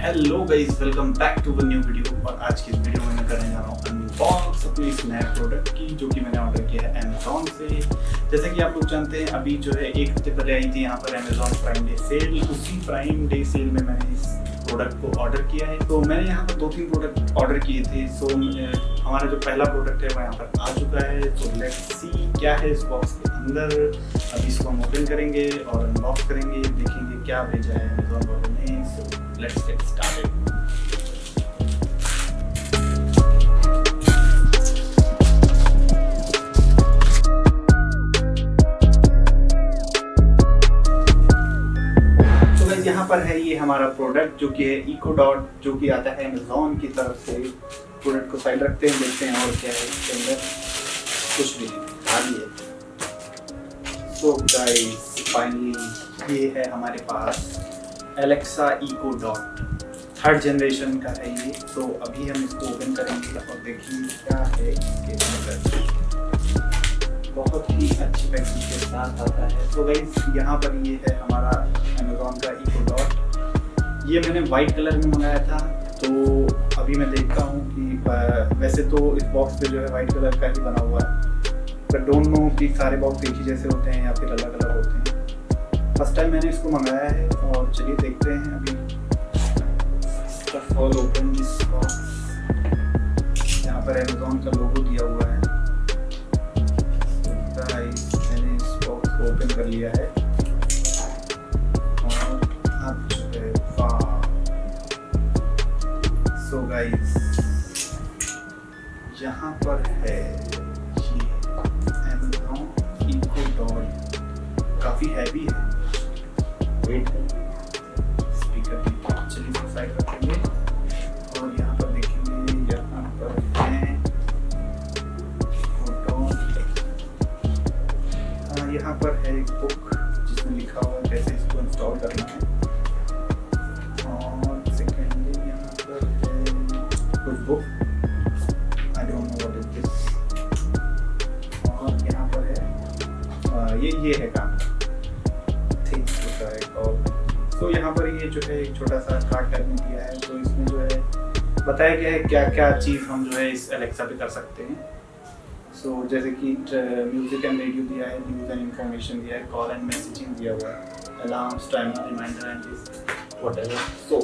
Hello guys, welcome back to the new video. और आज की इस वीडियो में मैं करने जा रहा हूँ अनबॉक्स अपने इस नए प्रोडक्ट की, जो कि मैंने ऑर्डर किया है अमेजोन से। जैसे कि आप लोग जानते हैं, अभी जो है एक हफ्ते पहले आई थी यहाँ पर अमेजोन प्राइम डे सेल। उसी प्राइम डे सेल में मैंने इस प्रोडक्ट को ऑर्डर किया है। तो मैंने यहाँ पर 2-3 प्रोडक्ट ऑर्डर किए थे। सो हमारा जो पहला प्रोडक्ट है वो यहाँ पर आ चुका है। तो लेट्स सी क्या है इस बॉक्स के अंदर। अभी इसको हम ओपन करेंगे और अनबॉक्स करेंगे, देखेंगे क्या भेजा है अमेजोन वालों ने। So let's get started. यहाँ पर है ये हमारा प्रोडक्ट, जो कि है इको डॉट, जो कि आता है अमेजोन की तरफ से। प्रोडक्ट को साइड रखते हैं, देखते हैं और क्या है इसके अंदर। कुछ भी नहीं, खाली है। सो गाइस, फाइनली ये है हमारे पास Alexa Echo Dot, 3rd generation का है ये। तो अभी हम इसको ओपन करेंगे और देखेंगे क्या है इसके अंदर। बहुत ही अच्छी पैकिंग के साथ आता है। तो गाइस, यहाँ पर ये है हमारा अमेजोन का इको डॉट। ये मैंने वाइट कलर में मंगाया था। तो अभी मैं देखता हूँ कि वैसे तो इस बॉक्स पे जो है वाइट कलर का ही बना हुआ है, बट डोंट नो कि सारे बॉक्स एक ही जैसे होते हैं या फिर अलग अलग होते हैं। फर्स्ट टाइम मैंने इसको मंगाया है और चलिए देखते हैं अभी इसका फॉल ओपन दिस बॉक्स। यहाँ पर अमेजोन का लोगो दिया हुआ है। मैंने इस बॉक्स को ओपन कर लिया है और अब जो है सो गाइस, यहाँ पर है ये अमेजोन इको डॉट। काफी हैवी है, वेट है। स्पीकर भी, चलिए इसको साइड रखेंगे और यहाँ पर देखेंगे। यहाँ पर है यहाँ पर है एक बुक जिसमें लिखा हुआ है कैसे इसको इंस्टॉल करना है। और सेकेंडली यहाँ पर है कुछ book, I don't know what is this. और यहाँ पर है ये है काम थिंग्स होता है। और तो यहाँ पर ये जो है एक छोटा सा कार्ड टाइप में दिया है। तो इसमें जो है बताया गया है क्या क्या चीज़ हम जो है इस एलेक्सा पे कर सकते हैं। सो जैसे कि म्यूजिक एंड रेडियो दिया है, न्यूज़ एंड इन्फॉर्मेशन दिया है, कॉल एंड मैसेजिंग दिया हुआ है, alarms, timer, reminder and whatever. So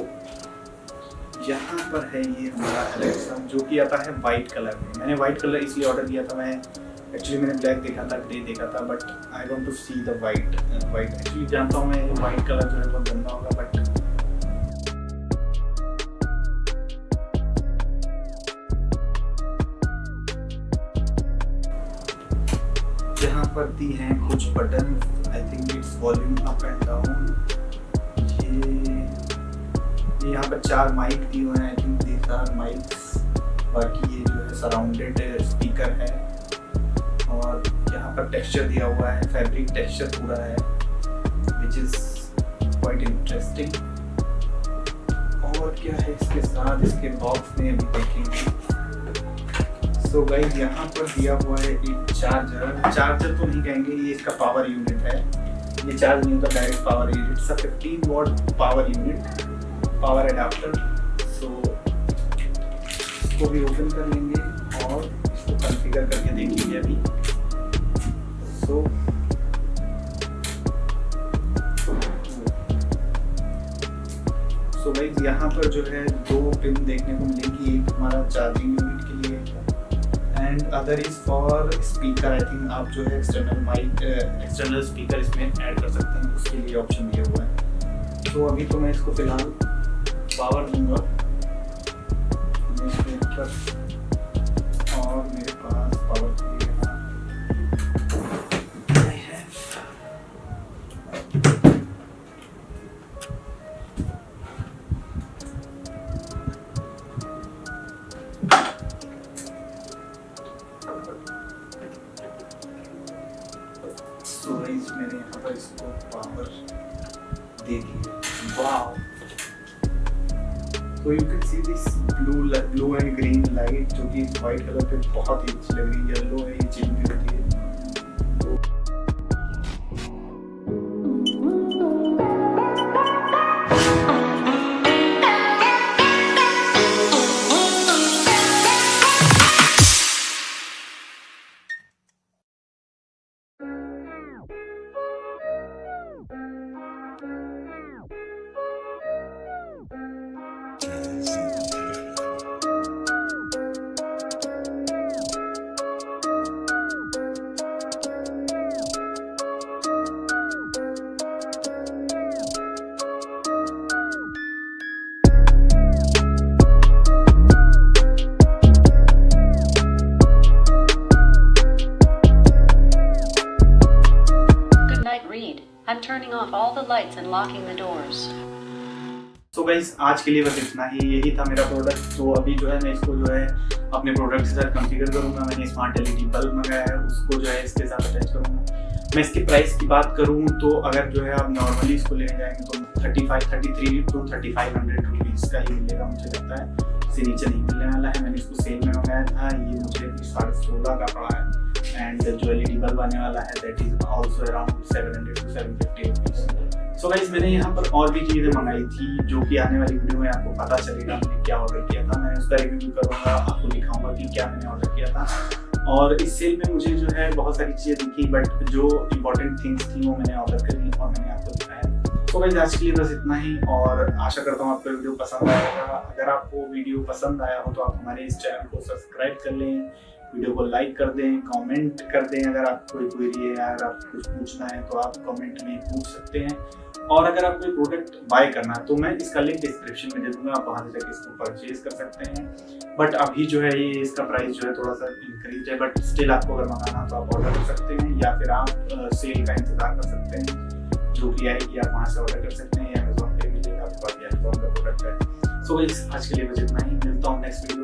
यहाँ पर है ये हमारा एलेक्सा, जो कि आता है वाइट कलर में। मैंने वाइट कलर इसलिए ऑर्डर किया था। मैंने ब्लैक देखा था, ग्रे देखा था, but I want to see the white. Actually जानता हूँ मैं वाइट कलर जो है बहुत गंदा होगा, बट यहाँ पर दी हैं कुछ button. I think it's volume up and down. ये यहाँ पर 4 माइक दिए हुए हैं। I think these are mics. बाकी ये जो है सराउंडेड स्पीकर है। और यहाँ पर टेक्सचर दिया हुआ है, फैब्रिक टेक्सचर पूरा है, विच इज़ क्वाइट इंटरेस्टिंग। और क्या है इसके साथ, इसके बॉक्स में अभी देखेंगे। सो गाइस, यहाँ पर दिया हुआ है एक चार्जर तो नहीं कहेंगे, ये इसका पावर यूनिट है। ये चार्ज नहीं होता, direct power unit. 15 watt power unit, power adapter. So इसको भी ओपन कर लेंगे और इसको कॉन्फ़िगर करके देखेंगे अभी। सो गाइस, यहाँ पर जो है 2 पिन देखने को मिलेंगी। एक हमारा चार्जिंग यूनिट के लिए and other is for speaker. I think आप जो है एक्सटर्नल स्पीकर इसमें ऐड कर सकते हैं, उसके लिए ऑप्शन दिया हुआ है। तो अभी तो मैं इसको फिलहाल पावर दूंगा और मेरे पास पावर के लिए मैंने यहाँ पर इसको पावर दे दी। वाओ! तो you can see this blue and green light, जो कि वाइट कलर पे बहुत ही अच्छी लग रही है। येलो है, ये चेंज भी होती है। and locking the doors. तो गाइस आज के लिए बस इतना ही, यही था मेरा प्रोडक्ट। तो अभी जो है मैं इसको जो है अपने प्रोडक्ट के साथ कॉन्फ़िगर करूंगा। मैंने स्मार्ट एलईडी बल्ब मंगाया है, उसको जो है इसके साथ अटैच करूंगा। मैं इसकी प्राइस की बात करूं तो अगर जो है आप नॉर्मली इसको लेने जाएंगे तो 33 to 3500 रुपीज़ का ही मिलेगा मुझे लगता है, इससे नीचे नहीं मिलने वाला है। मैंने इसको सेल में मंगाया था, ये मुझे 16.5 का पड़ा है। एंड जो एलईडी बल्ब आने वाला है that is also around 700 to 750 rupees. So guys मैंने यहाँ पर और भी चीज़ें मंगाई थी जो कि आने वाली वीडियो में आपको पता चलेगा मैंने क्या ऑर्डर किया था। मैं उसका रिव्यू करूँगा, आपको दिखाऊंगा कि क्या मैंने ऑर्डर किया था। और इस सेल में मुझे जो है बहुत सारी चीज़ें दिखी, बट जो इम्पोर्टेंट थिंग्स थी वो मैंने ऑर्डर करी और मैंने आपको दिखाया। तो गाइस आज के लिए बस इतना ही, और आशा करता हूँ आपको वीडियो पसंद आएगा। अगर आपको वीडियो पसंद आया हो तो आप हमारे इस चैनल को सब्सक्राइब कर लें, वीडियो को लाइक कर दें, कमेंट कर दें। अगर आपको कोई क्वेरी है या अगर आपको कुछ पूछना है तो आप कमेंट में पूछ सकते हैं। और अगर आप कोई प्रोडक्ट बाय करना है तो मैं इसका लिंक डिस्क्रिप्शन में दे दूंगा, आप वहां से जाकर इसको परचेज कर सकते हैं। बट अभी जो है ये इसका प्राइस जो है थोड़ा सा इंक्रीज है, बट स्टिल आपको अगर मंगाना तो आप ऑर्डर कर सकते हैं, या फिर आप सेल का इंतजार कर सकते हैं जो कि आएगी, आप वहां से ऑर्डर कर सकते हैं या अमेज़न पे मिलेगा, आपको अमेज़न का प्रोडक्ट है। सो गाइस आज के लिए बस इतना ही, मिलता हूँ नेक्स्ट वीडियो।